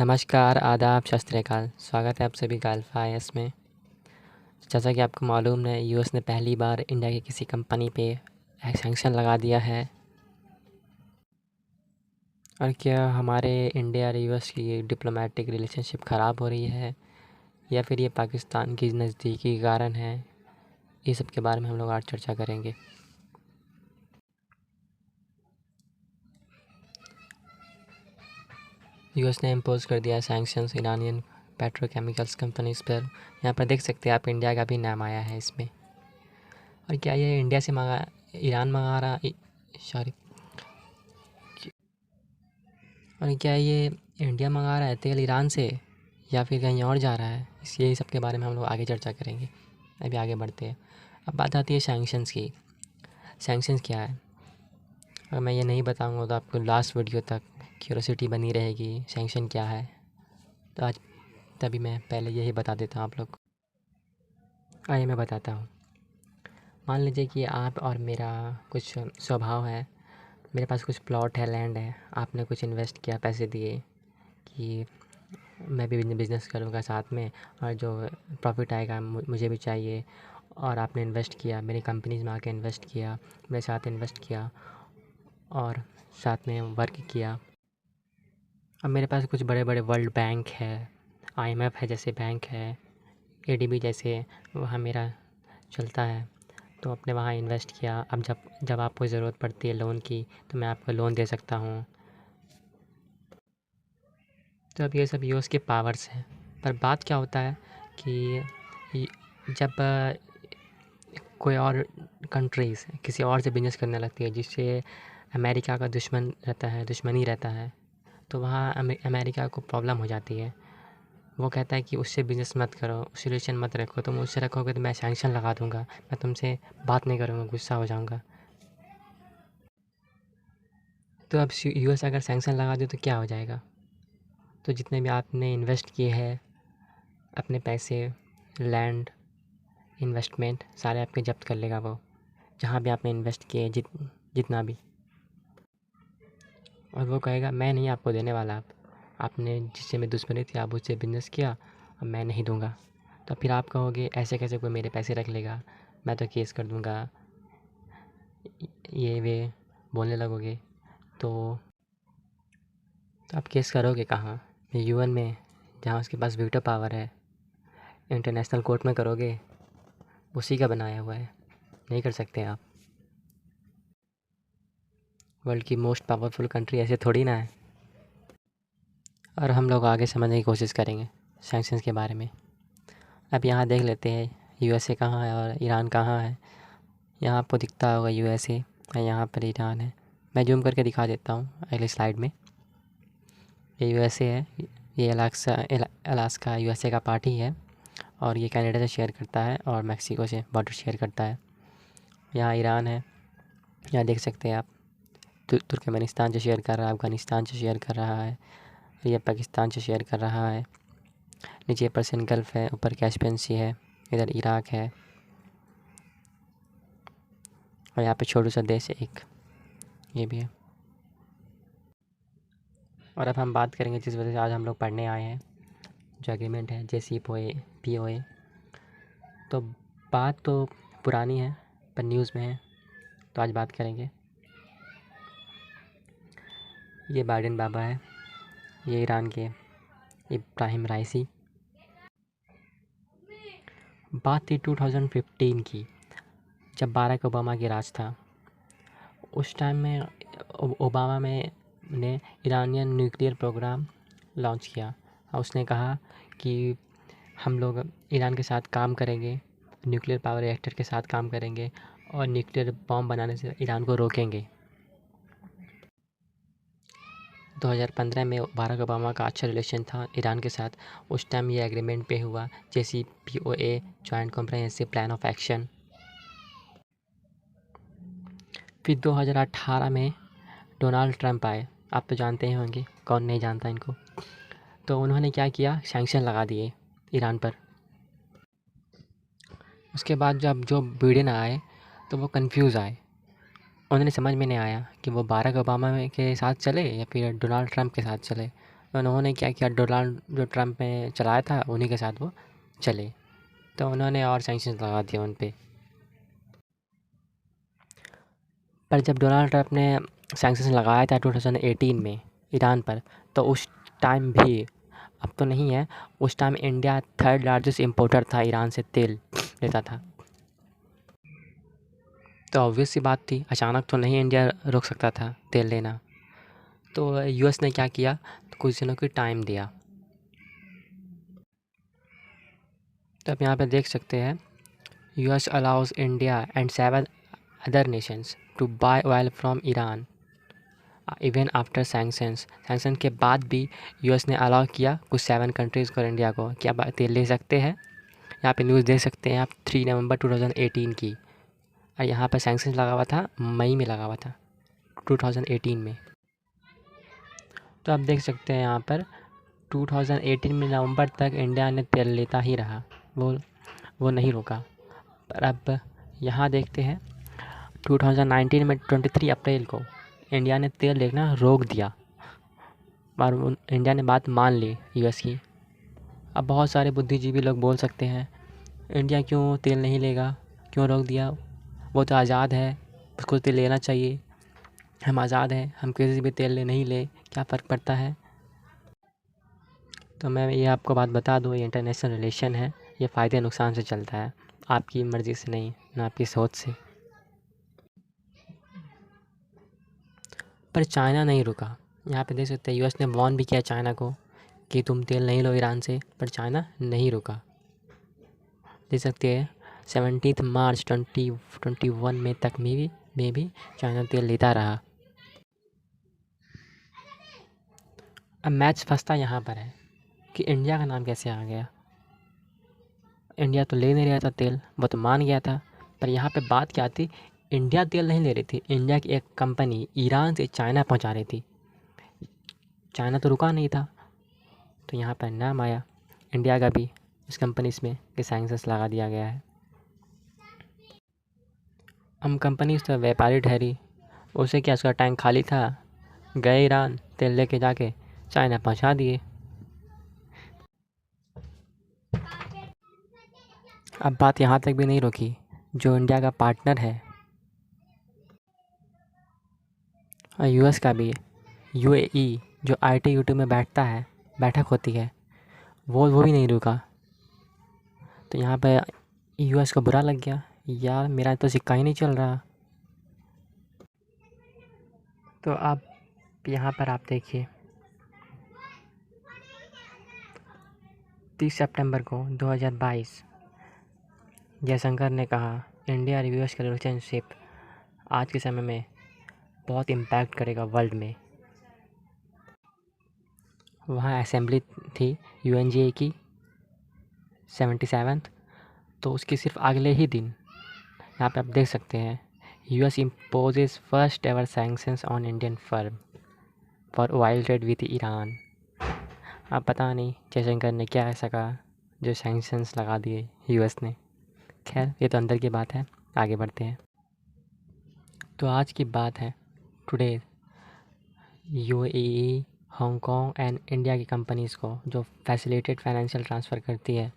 नमस्कार, आदाब, सत श्री अकाल। स्वागत है आप सभी का अल्फ़ा आईएएस में। जैसा कि आपको मालूम है, यूएस ने पहली बार इंडिया की किसी कंपनी पे सैंक्शन लगा दिया है। और क्या हमारे इंडिया और यूएस की डिप्लोमेटिक रिलेशनशिप ख़राब हो रही है या फिर ये पाकिस्तान की नज़दीकी के कारण है? ये सब के बारे में हम लोग आज चर्चा करेंगे। यूएस ने इम्पोज़ कर दिया सैंक्शंस ईरानियन पेट्रोकेमिकल्स कंपनीज़ पर। यहाँ पर देख सकते हैं आप, इंडिया का भी नाम आया है इसमें। और क्या ये इंडिया से ईरान मंगा रहा सॉरी और क्या ये इंडिया मंगा रहा है तेल ईरान से या फिर कहीं और जा रहा है? यही सब के बारे में हम लोग आगे चर्चा करेंगे। अभी आगे बढ़ते हैं। अब बात आती है सैंक्शंस की। सैंक्शंस क्या है? अगर मैं ये नहीं बताऊंगा तो आपको लास्ट वीडियो तक क्यूरोसिटी बनी रहेगी सैंक्शन क्या है। तो आज तभी मैं पहले यही बता देता हूँ आप लोग। आइए मैं बताता हूँ। मान लीजिए कि आप और मेरा कुछ स्वभाव है। मेरे पास कुछ प्लॉट है, लैंड है। आपने कुछ इन्वेस्ट किया, पैसे दिए कि मैं भी बिज़नेस करूँगा साथ में, और जो प्रॉफ़िट आएगा मुझे भी चाहिए। और आपने इन्वेस्ट किया, मेरी कंपनीज़ में आके इन्वेस्ट किया, मेरे साथ इन्वेस्ट किया और साथ में वर्क किया। अब मेरे पास कुछ बड़े बड़े वर्ल्ड बैंक है, आईएमएफ है जैसे बैंक है, एडीबी जैसे, वहाँ मेरा चलता है। तो आपने वहाँ इन्वेस्ट किया। अब जब आपको ज़रूरत पड़ती है लोन की, तो मैं आपको लोन दे सकता हूँ। तो अब ये सब यूएस के पावर्स हैं। पर बात क्या होता है कि जब कोई और कंट्रीज़ किसी और से बिज़नेस करने लगती है जिससे अमेरिका का दुश्मनी रहता है, तो वहाँ अमेरिका को प्रॉब्लम हो जाती है। वो कहता है कि उससे बिज़नेस मत करो, उससे रिलेशन मत रखो। तुम उससे रखोगे तो मैं सैंक्शन लगा दूँगा, मैं तुमसे बात नहीं करूँगा, गुस्सा हो जाऊँगा। तो अब यूएस अगर सैंक्शन लगा दे तो क्या हो जाएगा? तो जितने भी आपने इन्वेस्ट किए हैं, अपने पैसे, लैंड, इन्वेस्टमेंट सारे आपके ज़ब्त कर लेगा वो, जहाँ भी आपने इन्वेस्ट किए जितना भी। और वो कहेगा मैं नहीं आपको देने वाला। आपने जिससे मेरी दुश्मनी थी, आप उससे बिज़नेस किया, अब मैं नहीं दूँगा। तो फिर आप कहोगे ऐसे कैसे कोई मेरे पैसे रख लेगा, मैं तो केस कर दूँगा, ये वे बोलने लगोगे। तो आप केस करोगे कहाँ? यूएन में, जहाँ उसके पास वीटो पावर है। इंटरनेशनल कोर्ट में करोगे? उसी का बनाया हुआ है, नहीं कर सकते आप। वर्ल्ड की मोस्ट पावरफुल कंट्री ऐसे थोड़ी ना है। और हम लोग आगे समझने की कोशिश करेंगे सैंक्शंस के बारे में। अब यहाँ देख लेते हैं यूएसए कहाँ है और ईरान कहाँ है। यहाँ आपको दिखता होगा यूएसए और यहाँ पर ईरान है। मैं जूम करके दिखा देता हूँ अगली स्लाइड में। ये यूएसए है, ये अलास्का यूएसए का पार्ट ही है, और ये कनाडा से शेयर करता है और मैक्सिको से बॉर्डर शेयर करता है। यहाँ ईरान है, यहाँ देख सकते हैं आप। तुर्कमेनिस्तान से शेयर कर रहा है, अफ़गानिस्तान से शेयर कर रहा है, ये पाकिस्तान से शेयर कर रहा है। नीचे पर्शियन गल्फ़ है, ऊपर कैस्पियन सी है, इधर इराक है, और यहाँ पे छोटा सा देश है एक, ये भी है। और अब हम बात करेंगे जिस वजह से आज हम लोग पढ़ने आए हैं, जो एग्रीमेंट है JCPOA। तो बात तो पुरानी है पर न्यूज़ में है, तो आज बात करेंगे। ये बाइडेन बाबा है, ये ईरान के इब्राहिम राइसी। बात थी 2015 की, जब बाराक ओबामा के राज था। उस टाइम में ओबामा ने ईरानियन न्यूक्लियर प्रोग्राम लॉन्च किया और उसने कहा कि हम लोग ईरान के साथ काम करेंगे, न्यूक्लियर पावर रिएक्टर के साथ काम करेंगे और न्यूक्लियर बॉम्ब बनाने से ईरान को रोकेंगे। 2015 में बाराक ओबामा का अच्छा रिलेशन था ईरान के साथ। उस टाइम ये एग्रीमेंट पे हुआ, JCPOA, joint comprehensive plan of action. फिर 2018 में डोनाल्ड ट्रंप आए, आप तो जानते ही होंगे, कौन नहीं जानता इनको। तो उन्होंने क्या किया, सैंक्शन लगा दिए ईरान पर। उसके बाद जब जो बिडेन आए तो वो कंफ्यूज आए। उन्हें समझ में नहीं आया कि वो बाराक ओबामा के साथ चले या फिर डोनाल्ड ट्रंप के साथ चले। उन्होंने क्या किया, डोनाल्ड जो ट्रम्प ने चलाया था उन्हीं के साथ वो चले, तो उन्होंने और सैंक्शंस लगा दिए उन पे। पर जब डोनाल्ड ट्रम्प ने सैंक्शंस लगाया था 2018 में ईरान पर, तो उस टाइम भी, अब तो नहीं है, उस time India third largest importer था, ईरान से तेल लेता था। तो ऑब्वियस सी बात थी, अचानक तो नहीं इंडिया रोक सकता था तेल लेना। तो यूएस ने क्या किया, तो कुछ दिनों की टाइम दिया। तो आप यहाँ पे देख सकते हैं, US allows India and 7 other nations to buy oil from Iran even after sanction के बाद भी यूएस ने अलाउ किया कुछ 7 कंट्रीज़ को, इंडिया को, कि आप तेल ले सकते हैं। यहाँ पे न्यूज़ देख सकते हैं आप, 3 नवंबर 2018 की। और यहाँ पर सैंक्शन लगा हुआ था, मई में लगा हुआ था 2018 में। तो आप देख सकते हैं यहाँ पर 2018 में नवंबर तक इंडिया ने तेल लेता ही रहा, वो नहीं रुका। पर अब यहाँ देखते हैं 2019 में 23 अप्रैल को इंडिया ने तेल लेना रोक दिया, और इंडिया ने बात मान ली यूएस की। अब बहुत सारे बुद्धिजीवी लोग बोल सकते हैं, इंडिया क्यों तेल नहीं लेगा, क्यों रोक दिया, वो तो आज़ाद है, उसको तेल लेना चाहिए, हम आज़ाद हैं, हम किसी भी तेल नहीं ले, क्या फ़र्क पड़ता है। तो मैं ये आपको बात बता दूँ, ये इंटरनेशनल रिलेशन है, ये फ़ायदे नुकसान से चलता है, आपकी मर्ज़ी से नहीं, ना आपकी सोच से। पर चाइना नहीं रुका। यहाँ पे देख सकते हैं, यूएस ने वार्न भी किया चाइना को कि तुम तेल नहीं लो ईरान से, पर चाइना नहीं रुका। देख सकते हैं 17 मार्च 2021 में तक में भी चाइना तेल लेता रहा। अब मैच फंसता यहाँ पर है कि इंडिया का नाम कैसे आ गया। इंडिया तो ले नहीं रहा था तेल, वो तो मान गया था, पर यहाँ पे बात क्या थी, इंडिया तेल नहीं ले रही थी, इंडिया की एक कंपनी ईरान से चाइना पहुँचा रही थी, चाइना तो रुका नहीं था। तो यहाँ पर नाम आया इंडिया का भी इस कंपनी में कि सैंक्शंस लगा दिया गया है। हम कंपनी तो व्यापारी ठहरी, उसे क्या, उसका टैंक खाली था, गए ईरान, तेल लेके जाके चाइना पहुंचा दिए। अब बात यहाँ तक भी नहीं रुकी, जो इंडिया का पार्टनर है और यूएस का भी, यूएई, जो आईटीयूटी में बैठक होती है, वो भी नहीं रुका। तो यहाँ पे यूएस को बुरा लग गया, यार मेरा तो सिक्का ही नहीं चल रहा। तो आप यहाँ पर आप देखिए, 30 सितंबर को 2022 जयशंकर ने कहा, इंडिया और यूएस का रिलेशनशिप आज के समय में बहुत इम्पैक्ट करेगा वर्ल्ड में। वहाँ असेंबली थी यूएनजीए की 77th, तो उसके सिर्फ अगले ही दिन यहाँ पे आप देख सकते हैं, US imposes first ever sanctions on Indian firm for oil trade with Iran. अब पता नहीं जयशंकर ने क्या ऐसा कहा जो सैंक्शंस लगा दिए यूएस ने। खैर ये तो अंदर की बात है, आगे बढ़ते हैं। तो आज की बात है, today UAE, Hong Kong and India की कंपनीज़ को जो फैसिलिटेट फाइनेंशियल ट्रांसफ़र करती है,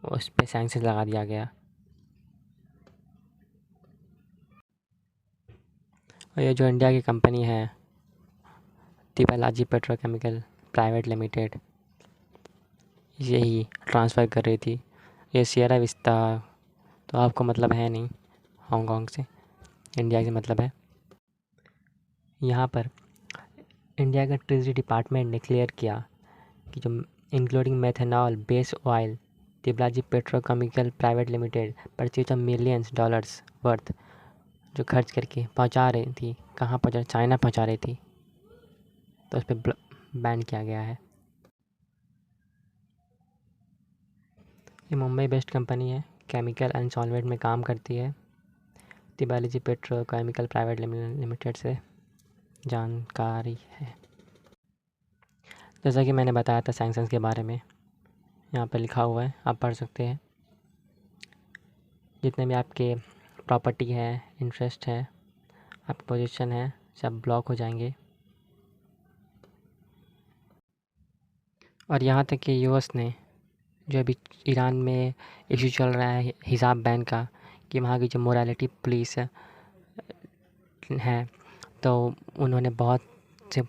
उस पे सैंक्शंस लगा दिया गया। और ये जो इंडिया की कंपनी है, दी बालाजी पेट्रोकेमिकल प्राइवेट लिमिटेड, यही ट्रांसफ़र कर रही थी। ये सियरा विस्ता तो आपको मतलब है नहीं, हांगकांग से, इंडिया से मतलब है। यहाँ पर इंडिया का ट्रेजरी डिपार्टमेंट ने क्लियर किया कि जो including methanol based oil, the Balaji petrochemical private limited purchase of millions dollars worth जो खर्च करके पहुँचा रही थी, कहाँ पहुँचा, चाइना पहुँचा रही थी, तो उस पर बैन किया गया है। ये मुंबई बेस्ड कंपनी है, केमिकल एंड सॉल्वेंट में काम करती है, दी बालाजी पेट्रोकेमिकल प्राइवेट लिमिटेड से जानकारी है। जैसा कि मैंने बताया था सैंक्शंस के बारे में, यहाँ पर लिखा हुआ है, आप पढ़ सकते हैं। जितने भी आपके प्रॉपर्टी है, इंटरेस्ट है, आपकी पोजीशन है, सब ब्लॉक हो जाएंगे। और यहाँ तक कि यूएस ने जो अभी ईरान में इशू चल रहा है हिजाब बैन का, कि वहाँ की जो मोरालिटी पुलिस है तो उन्होंने से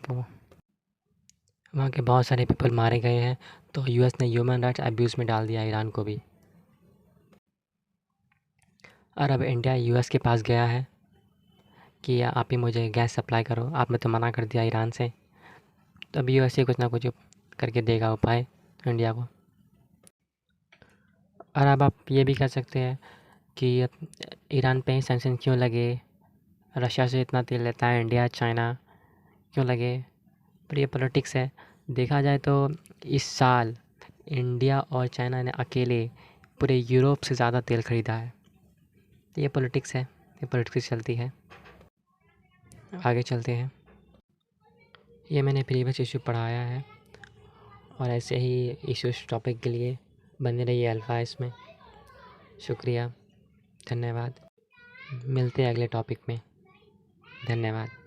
वहाँ के बहुत सारे पीपल मारे गए हैं, तो यूएस ने ह्यूमन राइट्स अब्यूज़ में डाल दिया ईरान को भी। और अब इंडिया यूएस के पास गया है कि आप ही मुझे गैस सप्लाई करो, आपने तो मना कर दिया ईरान से, तो अभी यूएस ही कुछ ना कुछ करके देगा उपाय इंडिया को। और अब आप ये भी कह सकते हैं कि ईरान पे ही सैंक्शन क्यों लगे, रशिया से इतना तेल लेता है इंडिया, चाइना क्यों लगे, पर ये पॉलिटिक्स है। देखा जाए तो इस साल इंडिया और चाइना ने अकेले पूरे यूरोप से ज़्यादा तेल ख़रीदा है। तो ये पॉलिटिक्स है, ये पॉलिटिक्स चलती है। आगे चलते हैं। ये मैंने प्रीवियस इशू पढ़ाया है और ऐसे ही इशूज़ टॉपिक के लिए बने रहिए अल्फ़ा इसमें। शुक्रिया, धन्यवाद। मिलते हैं अगले टॉपिक में। धन्यवाद।